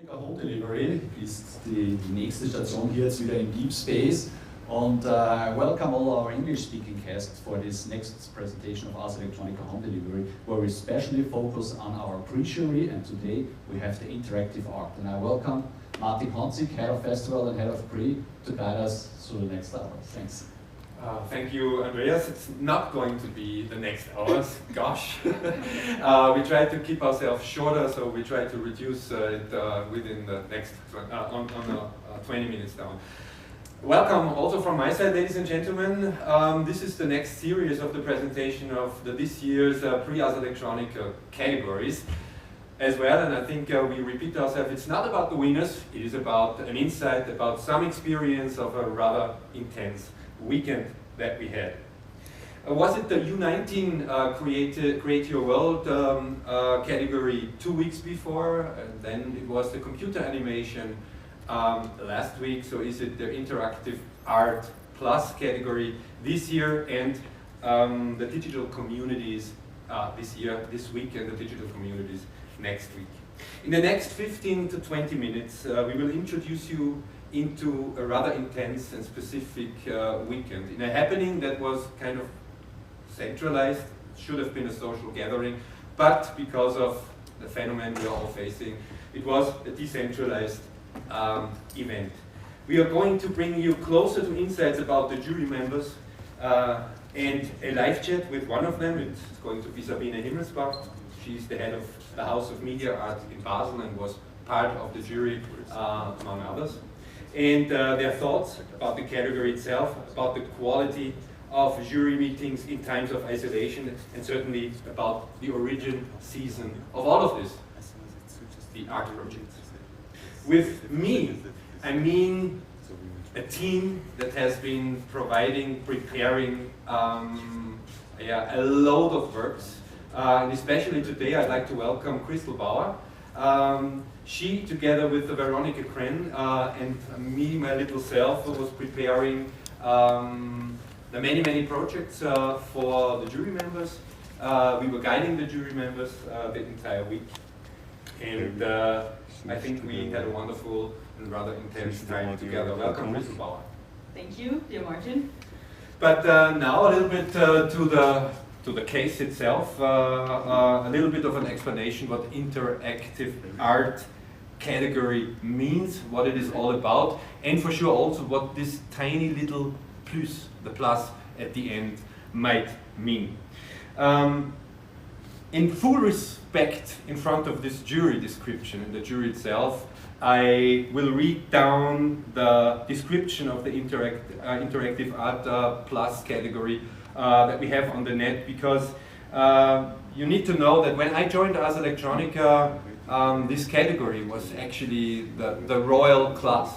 Home Delivery ist die nächste Station hier jetzt wieder in Deep Space. And I welcome all our English-speaking guests for this next presentation of Ars Electronica Home Delivery, where we especially focus on our pre-jury, and today we have the interactive art. And I welcome Martin Honzig, Head of Festival and Head of Prix, to guide us through the next hour. Thanks. Thank you, Andreas. It's not going to be the next hours, gosh. We try to keep ourselves shorter, so we try to reduce it within the next 20 minutes down. Welcome also from my side, ladies and gentlemen. This is the next series of the presentation of this year's Prix Ars Electronica categories as well, and I think we repeat ourselves. It's not about the winners, it is about an insight, about some experience of a rather intense weekend that we had. Was it the U19 Create Your World category 2 weeks before, and then it was the computer animation last week, so is it the interactive art plus category this year, and the digital communities this week, and the digital communities next week. In the next 15 to 20 minutes, we will introduce you into a rather intense and specific weekend, in a happening that was kind of centralized, should have been a social gathering, but because of the phenomenon we are all facing, it was a decentralized event. We are going to bring you closer to insights about the jury members and a live chat with one of them. It's going to be Sabine Himmelsbach. She's the head of the House of Media Art in Basel and was part of the jury, among others. And their thoughts about the category itself, about the quality of jury meetings in times of isolation, and certainly about the origin season of all of this, the art project. With me, I mean a team that has been preparing a load of works. And especially today, I'd like to welcome Crystal Bauer. She, together with Veronica Kren and me, my little self, was preparing the many projects for the jury members. We were guiding the jury members the entire week. And I think we had a wonderful and rather intense time together. Welcome, Crystal Bauer. Thank you, dear Martin. But now a little bit to the case itself, a little bit of an explanation what interactive art category means, what it is all about, and for sure also what this tiny little plus, the plus at the end, might mean. In full respect in front of this jury description and the jury itself, I will read down the description of the interactive art plus category that we have on the net, because you need to know that when I joined Ars Electronica, this category was actually the royal class.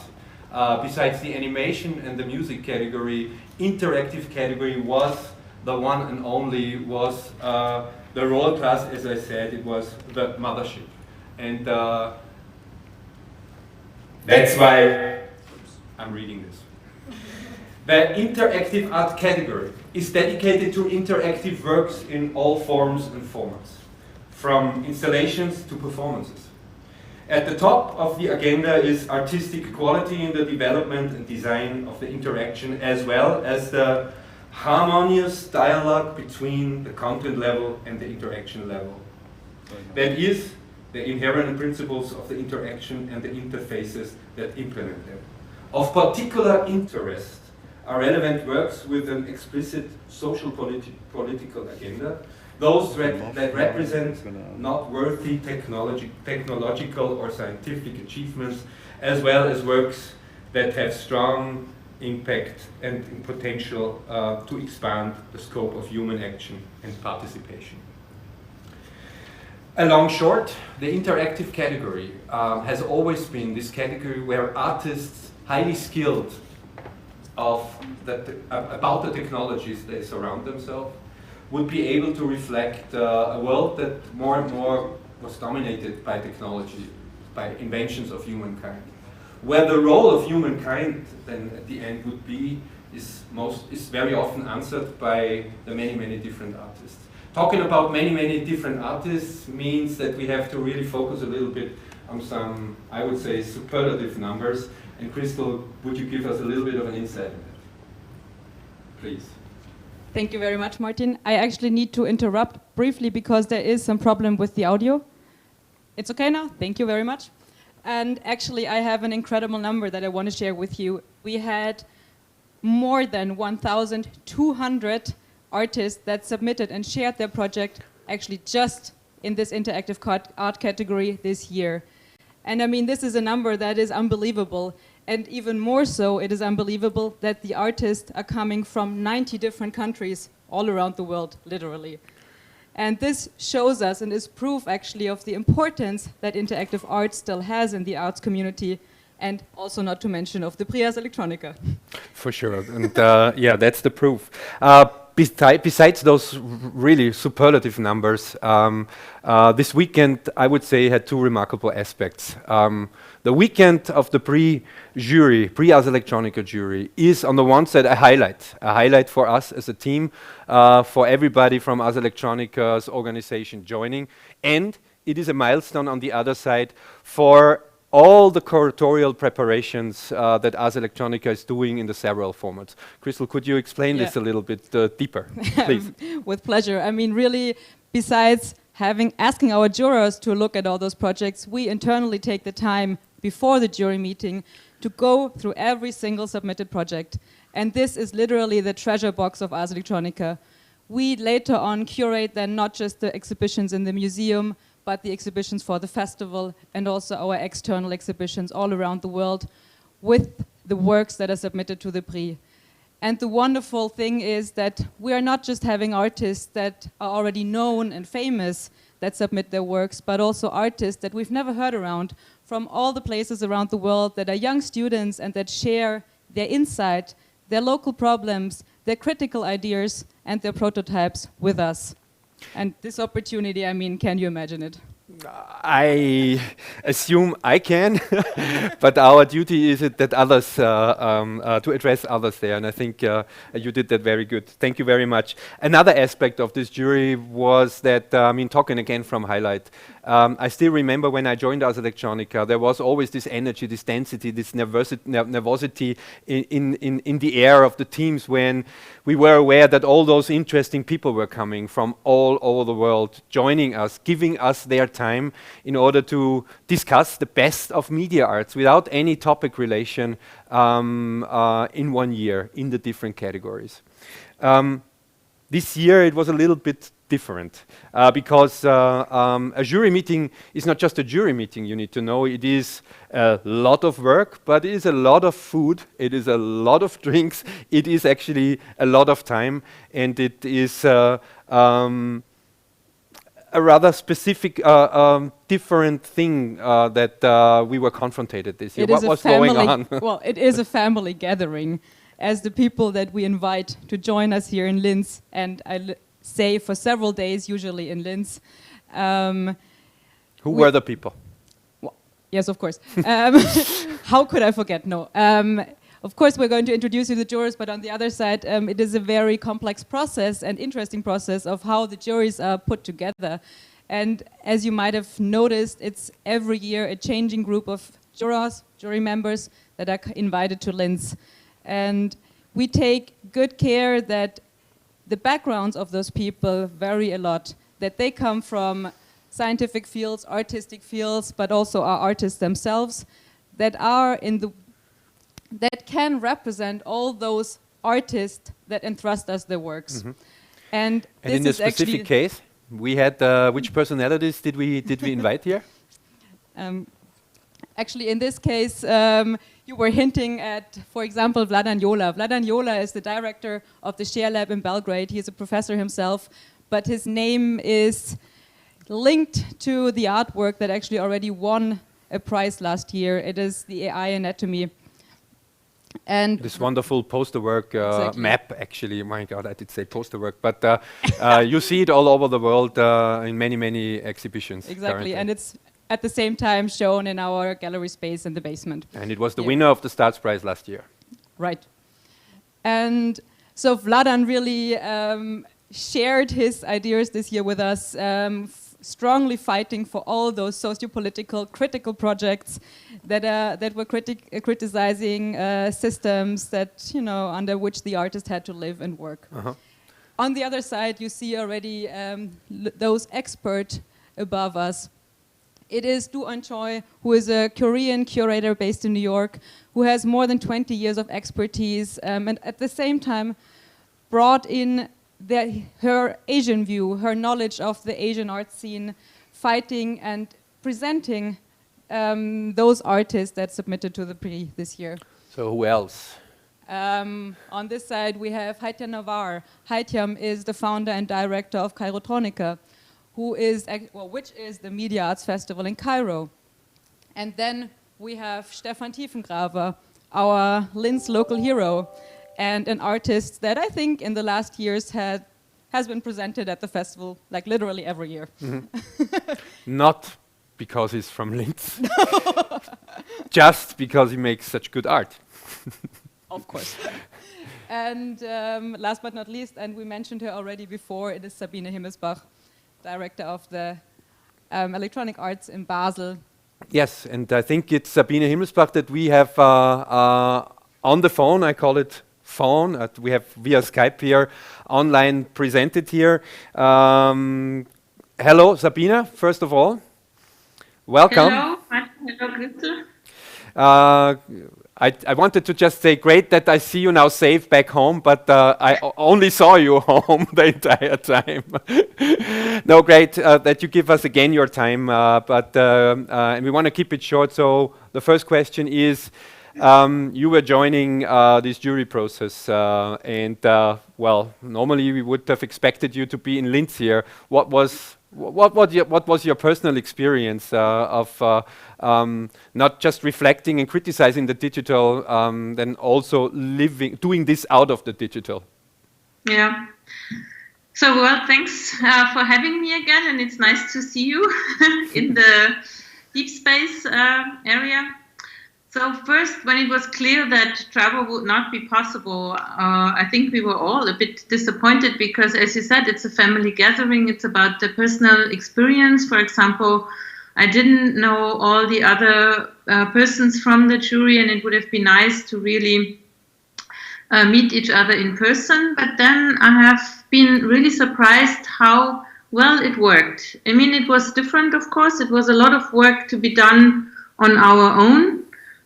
Besides the animation and the music category, interactive category was the one and only, was the royal class. As I said, it was the mothership. And that's why I'm reading this. The interactive art category is dedicated to interactive works in all forms and formats, from installations to performances. At the top of the agenda is artistic quality in the development and design of the interaction, as well as the harmonious dialogue between the content level and the interaction level. That is, the inherent principles of the interaction and the interfaces that implement them. Of particular interest are relevant works with an explicit social political agenda, those that represent noteworthy technological or scientific achievements, as well as works that have strong impact and potential to expand the scope of human action and participation. Along short, the interactive category has always been this category where artists highly skilled about the technologies they surround themselves would be able to reflect a world that more and more was dominated by technology, by inventions of humankind. Where the role of humankind then at the end would be is very often answered by the many different artists. Talking about many different artists means that we have to really focus a little bit on some, I would say, superlative numbers. And Crystal, would you give us a little bit of an insight in that? Please. Thank you very much, Martin. I actually need to interrupt briefly because there is some problem with the audio. It's okay now? Thank you very much. And actually, I have an incredible number that I want to share with you. We had more than 1,200 artists that submitted and shared their project actually just in this interactive art category this year. And I mean, this is a number that is unbelievable. And even more so, it is unbelievable that the artists are coming from 90 different countries all around the world, literally. And this shows us and is proof actually of the importance that interactive art still has in the arts community, and also not to mention of the Prix Ars Electronica. For sure, and yeah, that's the proof. Besides those really superlative numbers, this weekend, I would say, had two remarkable aspects. The weekend of the Prix Ars Electronica jury is on the one side a highlight for us as a team, for everybody from Ars Electronica's organization joining, and it is a milestone on the other side for all the curatorial preparations that Ars Electronica is doing in the several formats. Crystal, could you explain this a little bit deeper, please? With pleasure. I mean, really, besides asking our jurors to look at all those projects, we internally take the time before the jury meeting to go through every single submitted project. And this is literally the treasure box of Ars Electronica. We later on curate then not just the exhibitions in the museum, but the exhibitions for the festival and also our external exhibitions all around the world with the works that are submitted to the Prix. And the wonderful thing is that we are not just having artists that are already known and famous that submit their works, but also artists that we've never heard around from all the places around the world that are young students and that share their insight, their local problems, their critical ideas and their prototypes with us. And this opportunity, I mean, can you imagine it? I assume I can, but our duty is it that others, to address others there, and I think you did that very good. Thank you very much. Another aspect of this jury was that, I mean, talking again from highlight, I still remember when I joined Ars Electronica, there was always this energy, this density, this nervosity in the air of the teams when we were aware that all those interesting people were coming from all over the world, joining us, giving us their time in order to discuss the best of media arts without any topic relation in 1 year in the different categories. This year it was a little bit different because a jury meeting is not just a jury meeting, you need to know. It is a lot of work, but it is a lot of food, it is a lot of drinks, it is actually a lot of time, and it is a rather specific, different thing that we were confronted this year. What was going on? Well, it is a family gathering, as the people that we invite to join us here in Linz, and I say for several days, usually in Linz. Who were the people? Well, yes, of course. How could I forget? No. Of course, we're going to introduce you to the jurors, but on the other side, it is a very complex process and interesting process of how the juries are put together. And as you might have noticed, it's every year a changing group of jurors, jury members that are invited to Linz. And we take good care that the backgrounds of those people vary a lot, that they come from scientific fields, artistic fields, but also are artists themselves, that are that can represent all those artists that entrust us their works. Mm-hmm. And in this specific case, we had which personalities did we invite here? Actually, in this case, you were hinting at, for example, Vladan Jola. Vladan Jola is the director of the Share Lab in Belgrade. He is a professor himself, but his name is linked to the artwork that actually already won a prize last year. It is the AI anatomy. And this wonderful poster work map, actually, my God, I did say poster work, but you see it all over the world in many, many exhibitions. Exactly, currently. And it's at the same time shown in our gallery space in the basement. And it was the winner of the Starts Prize last year. Right. And so Vladan really shared his ideas this year with us, strongly fighting for all those socio-political critical projects that were criticizing systems that, you know, under which the artist had to live and work. On the other side, you see already those experts above us. It is Du Eun Choi, who is a Korean curator based in New York, who has more than 20 years of expertise, and at the same time brought in her Asian view, her knowledge of the Asian art scene, fighting and presenting those artists that submitted to the Prix this year. So who else? On this side we have Haitiam Navarre. Haitiam is the founder and director of Kairotronica, which is the Media Arts Festival in Cairo. And then we have Stefan Tiefengraver, our Linz local hero, and an artist that I think in the last years has been presented at the festival like literally every year. Not because he's from Linz, just because he makes such good art. Of course. And last but not least, and we mentioned her already before, it is Sabine Himmelsbach, director of the Electronic Arts in Basel. Yes, and I think it's Sabine Himmelsbach that we have on the phone. I call it phone. We have via Skype here, online presented here. Hello, Sabine, first of all. Welcome. Hello, hello, Künstler. I wanted to just say, great that I see you now safe back home, but I only saw you home the entire time. No, great that you give us again your time, and we want to keep it short. So the first question is, you were joining this jury process, and well, normally we would have expected you to be in Linz here. What was your personal experience of not just reflecting and criticizing the digital, then also doing this out of the digital? Yeah. So, well, thanks for having me again, and it's nice to see you in the deep space area. So first, when it was clear that travel would not be possible, I think we were all a bit disappointed because, as you said, it's a family gathering. It's about the personal experience. For example, I didn't know all the other persons from the jury, and it would have been nice to really meet each other in person. But then I have been really surprised how well it worked. I mean, it was different, of course. It was a lot of work to be done on our own,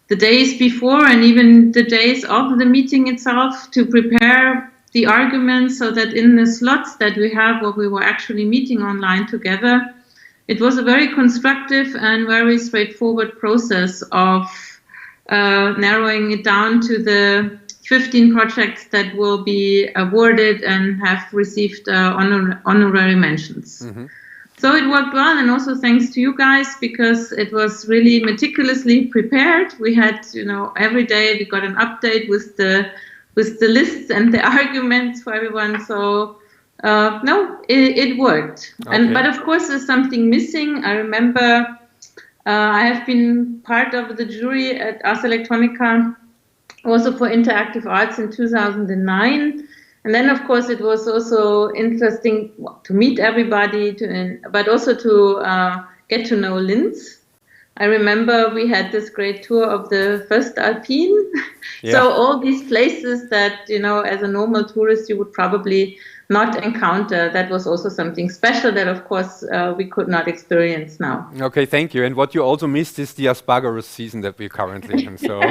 the days before and even the days of the meeting itself, to prepare the arguments so that in the slots that we have where we were actually meeting online together, it was a very constructive and very straightforward process of narrowing it down to the 15 projects that will be awarded and have received honorary mentions. Mm-hmm. So it worked well, and also thanks to you guys, because it was really meticulously prepared. We had, every day we got an update with the lists and the arguments for everyone. So it worked. Okay. But of course, there's something missing. I remember I have been part of the jury at Ars Electronica, also for interactive arts in 2009. And then, of course, it was also interesting to meet everybody, but also to get to know Linz. I remember we had this great tour of the First Alpine. Yeah. So all these places that, as a normal tourist, you would probably not encounter. That was also something special that, of course, we could not experience now. Okay, thank you. And what you also missed is the asparagus season that we're currently in. So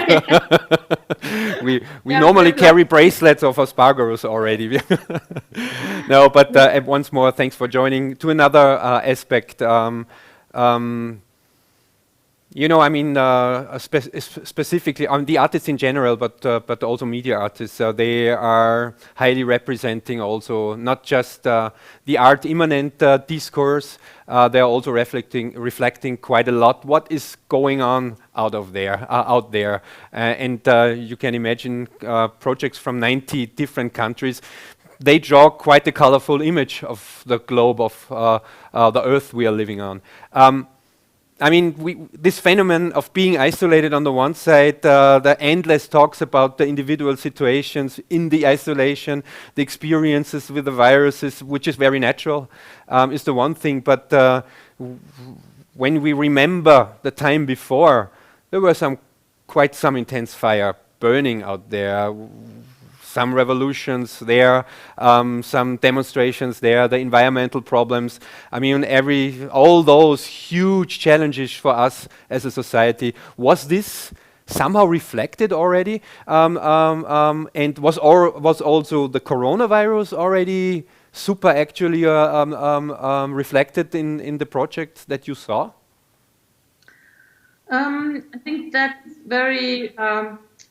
we normally carry bracelets of asparagus already. No, but once more, thanks for joining. To another aspect. Specifically on the artists in general, but also media artists, they are highly representing also not just the art immanent discourse. They are also reflecting quite a lot what is going on out there, and you can imagine projects from 90 different countries. They draw quite a colorful image of the globe of the Earth we are living on. I mean, this phenomenon of being isolated on the one side, the endless talks about the individual situations in the isolation, the experiences with the viruses, which is very natural, is the one thing. But when we remember the time before, there were quite some intense fire burning out there. Some revolutions there, some demonstrations there, the environmental problems. I mean, all those huge challenges for us as a society. Was this somehow reflected already? And was also the coronavirus already super actually reflected in the project that you saw? I think that's very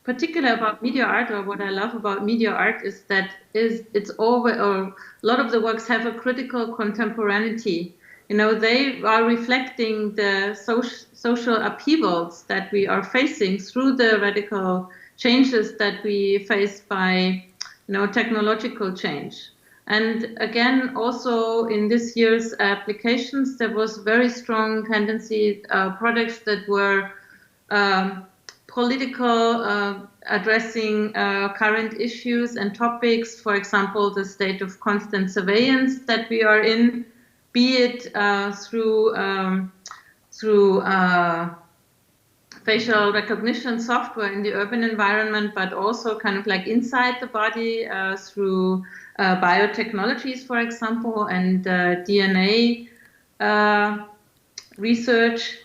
particular about media art, or what I love about media art is that a lot of the works have a critical contemporaneity. You know, they are reflecting the social upheavals that we are facing through the radical changes that we face by, technological change. And again, also in this year's applications, there was very strong tendency, projects that were political, addressing current issues and topics, for example, the state of constant surveillance that we are in, be it through facial recognition software in the urban environment, but also kind of like inside the body through biotechnologies, for example, and DNA research.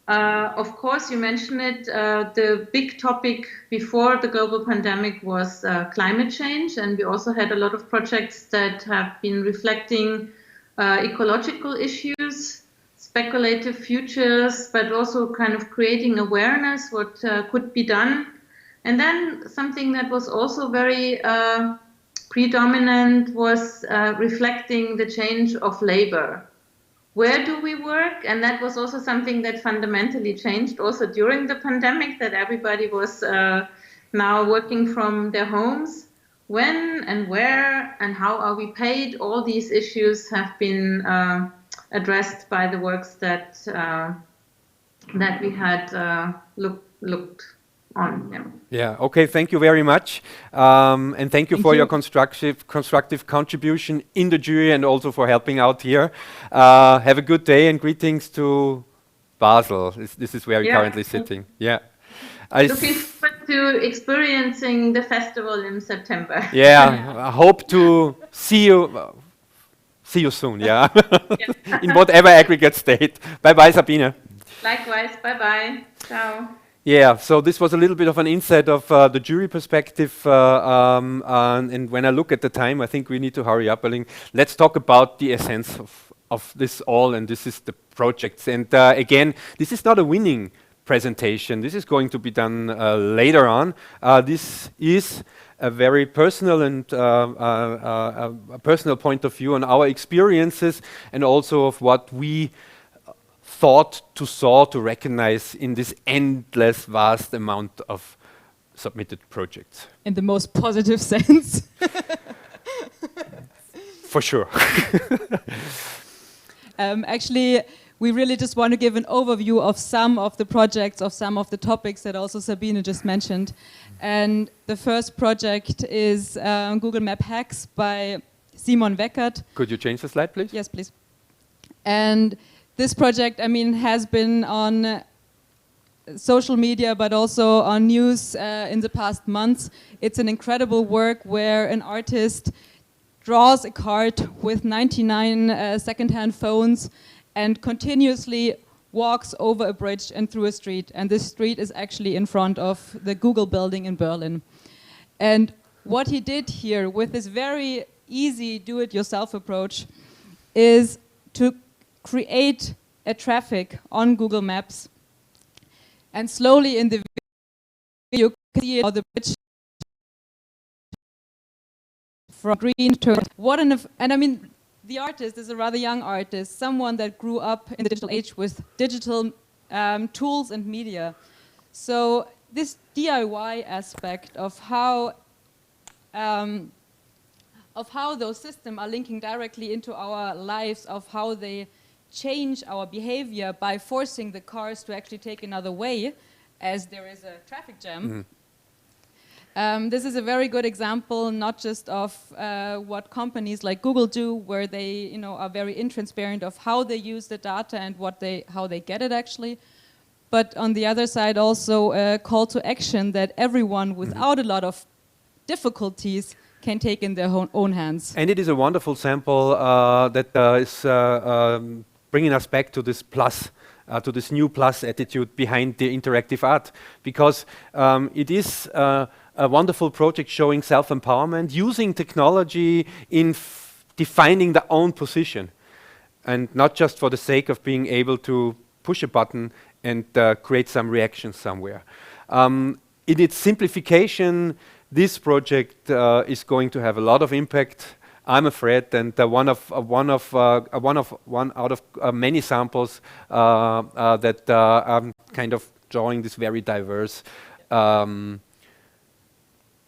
Of course, you mentioned it, the big topic before the global pandemic was climate change, and we also had a lot of projects that have been reflecting ecological issues, speculative futures, but also kind of creating awareness what could be done. And then something that was also very predominant was reflecting the change of labor. Where do we work? And that was also something that fundamentally changed also during the pandemic, that everybody was now working from their homes. When and where and how are we paid? All these issues have been addressed by the works that we had looked on. Yeah. Okay. Thank you very much, and thank you for your constructive contribution in the jury and also for helping out here. Have a good day and greetings to Basel. This is where we're currently sitting. Yeah. Looking forward to experiencing the festival in September. Yeah. I hope to see you soon. Yeah. In whatever aggregate state. Bye bye, Sabine. Likewise. Bye bye. Ciao. Yeah, so this was a little bit of an insight of the jury perspective, and when I look at the time, I think we need to hurry up. Let's talk about the essence of this all, and this is the projects. And again, this is not a winning presentation. This is going to be done later on. This is a very personal and a personal point of view on our experiences and also of what we thought to recognize in this endless, vast amount of submitted projects. In the most positive sense. For sure. Actually, we really just want to give an overview of some of the projects, of some of the topics that also Sabine just mentioned. And the first project is Google Map Hacks by Simon Weckert. Could you change the slide, please? Yes, please. And this project, I mean, has been on social media, but also on news in the past months. It's an incredible work where an artist draws a card with 99 second-hand phones and continuously walks over a bridge and through a street. And this street is actually in front of the Google building in Berlin. And what he did here with this very easy do-it-yourself approach is to create a traffic on Google Maps, and slowly in the video you can see how the bridge from green to and I mean the artist is a rather young artist, someone that grew up in the digital age with digital tools and media. So this DIY aspect of how those systems are linking directly into our lives, of how they change our behavior by forcing the cars to actually take another way, as there is a traffic jam. This is a very good example, not just of what companies like Google do, where they, are very intransparent of how they use the data and how they get it actually, but on the other side also a call to action that everyone without a lot of difficulties can take in their own hands. And it is a wonderful sample that is bringing us back to this plus, to this new plus attitude behind the interactive art, because it is a wonderful project showing self-empowerment, using technology in defining their own position, and not just for the sake of being able to push a button and create some reaction somewhere. In its simplification, this project is going to have a lot of impact, I'm afraid, and one out of many samples that are kind of drawing this very diverse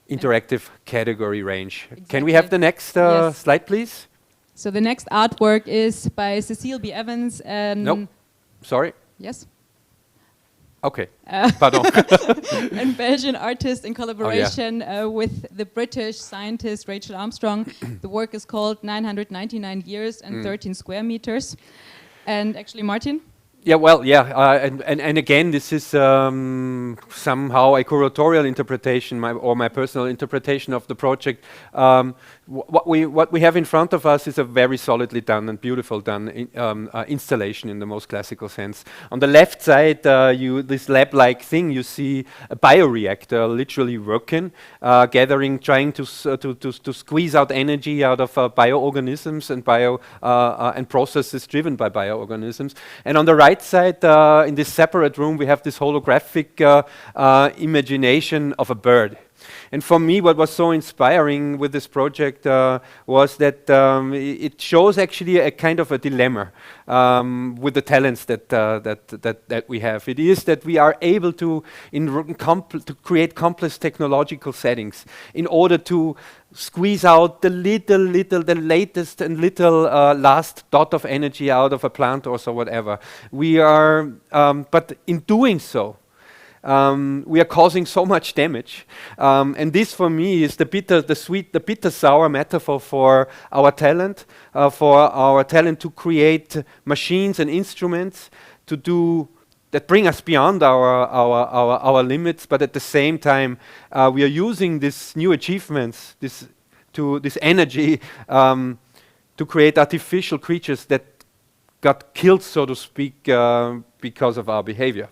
interactive category range. Exactly. Can we have the next yes. slide, please? So the next artwork is by Cecile B. Evans and... Nope. Sorry. Yes. Okay. Pardon. A Belgian artist in collaboration with the British scientist Rachel Armstrong. The work is called 999 Years and 13 Square Meters. And actually, Martin? Yeah, well, and again, this is somehow a curatorial interpretation, my personal interpretation of the project. What we have in front of us is a very solidly done and beautiful done installation in the most classical sense. On the left side, this lab-like thing, you see a bioreactor literally working, gathering, trying to squeeze out energy out of bioorganisms and processes driven by bioorganisms. And on the right side, in this separate room, we have this holographic imagination of a bird. And for me, what was so inspiring with this project was that it shows actually a kind of a dilemma with the talents that we have. It is that we are able to create complex technological settings in order to squeeze out the latest and little last dot of energy out of a plant or so whatever. We are, but in doing so, we are causing so much damage, and this for me is the bitter, the sweet, the bitter-sour metaphor for our talent to create machines and instruments that bring us beyond our limits, but at the same time we are using these new achievements, this energy to create artificial creatures that got killed, so to speak, because of our behavior.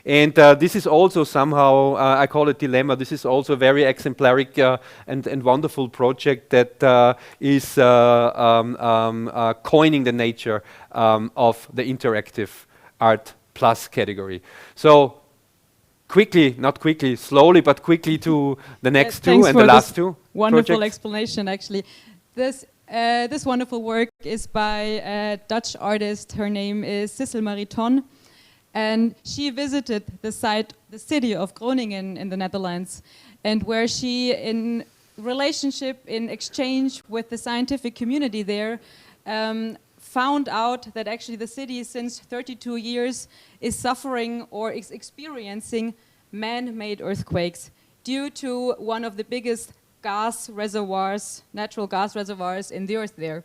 And this is also somehow, I call it dilemma, this is also a very exemplaric and wonderful project that is coining the nature of the interactive art plus category. So quickly, not quickly, slowly, but quickly to the next two and the last two. Wonderful projects. explanation, actually. This wonderful work is by a Dutch artist. Her name is Sissel Marie Ton. And she visited the city of Groningen in the Netherlands, and where she, in exchange with the scientific community there, found out that actually the city since 32 years is suffering or is experiencing man-made earthquakes due to one of the biggest natural gas reservoirs in the earth there.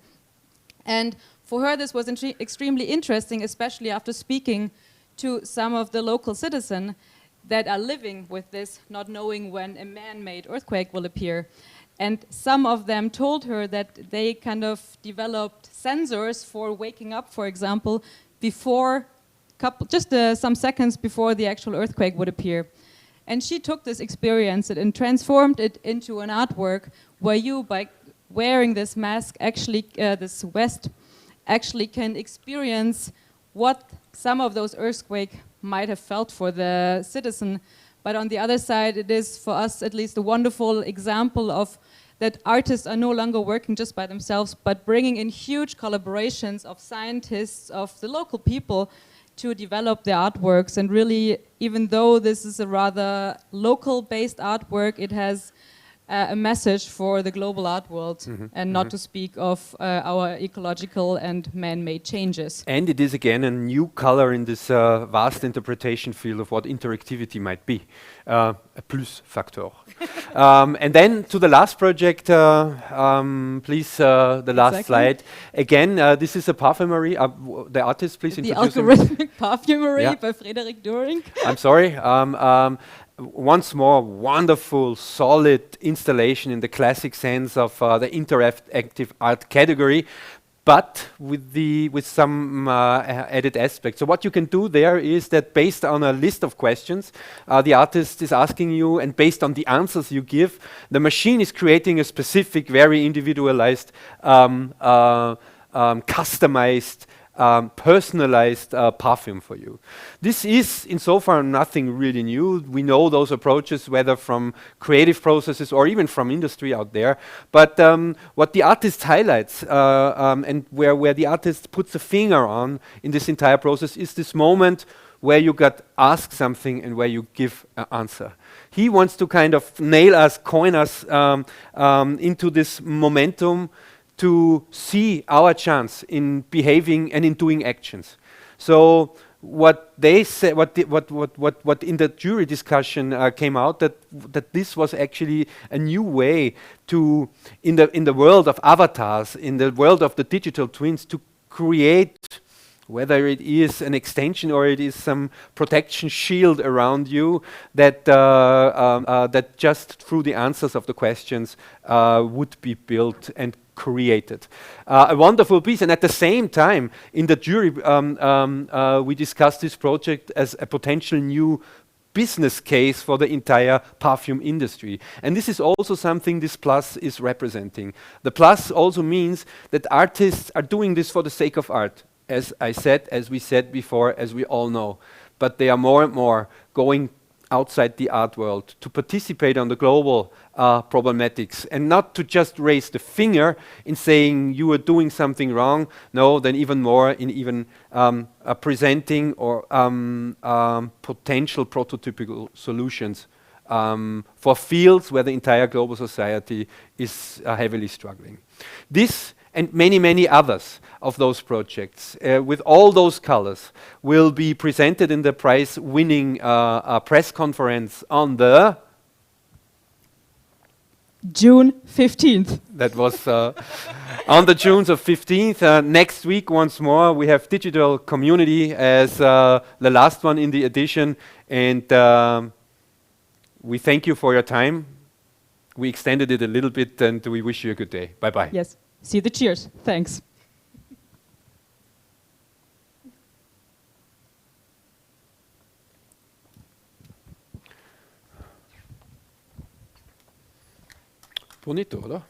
And for her this was extremely interesting, especially after speaking to some of the local citizens that are living with this, not knowing when a man-made earthquake will appear. And some of them told her that they kind of developed sensors for waking up, for example, some seconds before the actual earthquake would appear. And she took this experience and transformed it into an artwork where you, by wearing this mask, this vest, actually can experience what some of those earthquakes might have felt for the citizen. But on the other side, it is for us at least a wonderful example of that artists are no longer working just by themselves, but bringing in huge collaborations of scientists, of the local people to develop their artworks. And really, even though this is a rather local-based artwork, it has a message for the global art world, and not to speak of our ecological and man-made changes. And it is again a new color in this vast interpretation field of what interactivity might be, a plus factor. And then to the last project, please, the last slide. Again, this is a perfumery. The artist, please The introduce him. algorithmic perfumery Yeah. by Frederick Döring. I'm sorry. Once more, wonderful, solid installation in the classic sense of the interactive art category, but with some added aspects. So what you can do there is that based on a list of questions, the artist is asking you, and based on the answers you give, the machine is creating a specific, very individualized, customized, personalized perfume for you. This is insofar nothing really new. We know those approaches, whether from creative processes or even from industry out there. But what the artist highlights and where the artist puts a finger on in this entire process is this moment where you got asked something and where you give an answer. He wants to kind of nail us, coin us into this momentum to see our chance in behaving and in doing actions. So what they say, what in the jury discussion came out, that this was actually a new way to, in the world of avatars, in the world of the digital twins, to create, whether it is an extension or it is some protection shield around you, that that just through the answers of the questions would be built and created. A wonderful piece, and at the same time, in the jury, we discussed this project as a potential new business case for the entire perfume industry. And this is also something this plus is representing. The plus also means that artists are doing this for the sake of art, as I said, as we said before, as we all know. But they are more and more going outside the art world to participate on the global problematics, and not to just raise the finger in saying you are doing something wrong. No, then even more in even presenting or potential prototypical solutions for fields where the entire global society is heavily struggling. This and many, many others of those projects, with all those colors, will be presented in the prize-winning press conference on the June 15th. That was on the June of 15th. Next week, once more, we have Digital Community as the last one in the edition. And we thank you for your time. We extended it a little bit, and we wish you a good day. Bye-bye. Yes. See the cheers. Thanks. Bonito, oder?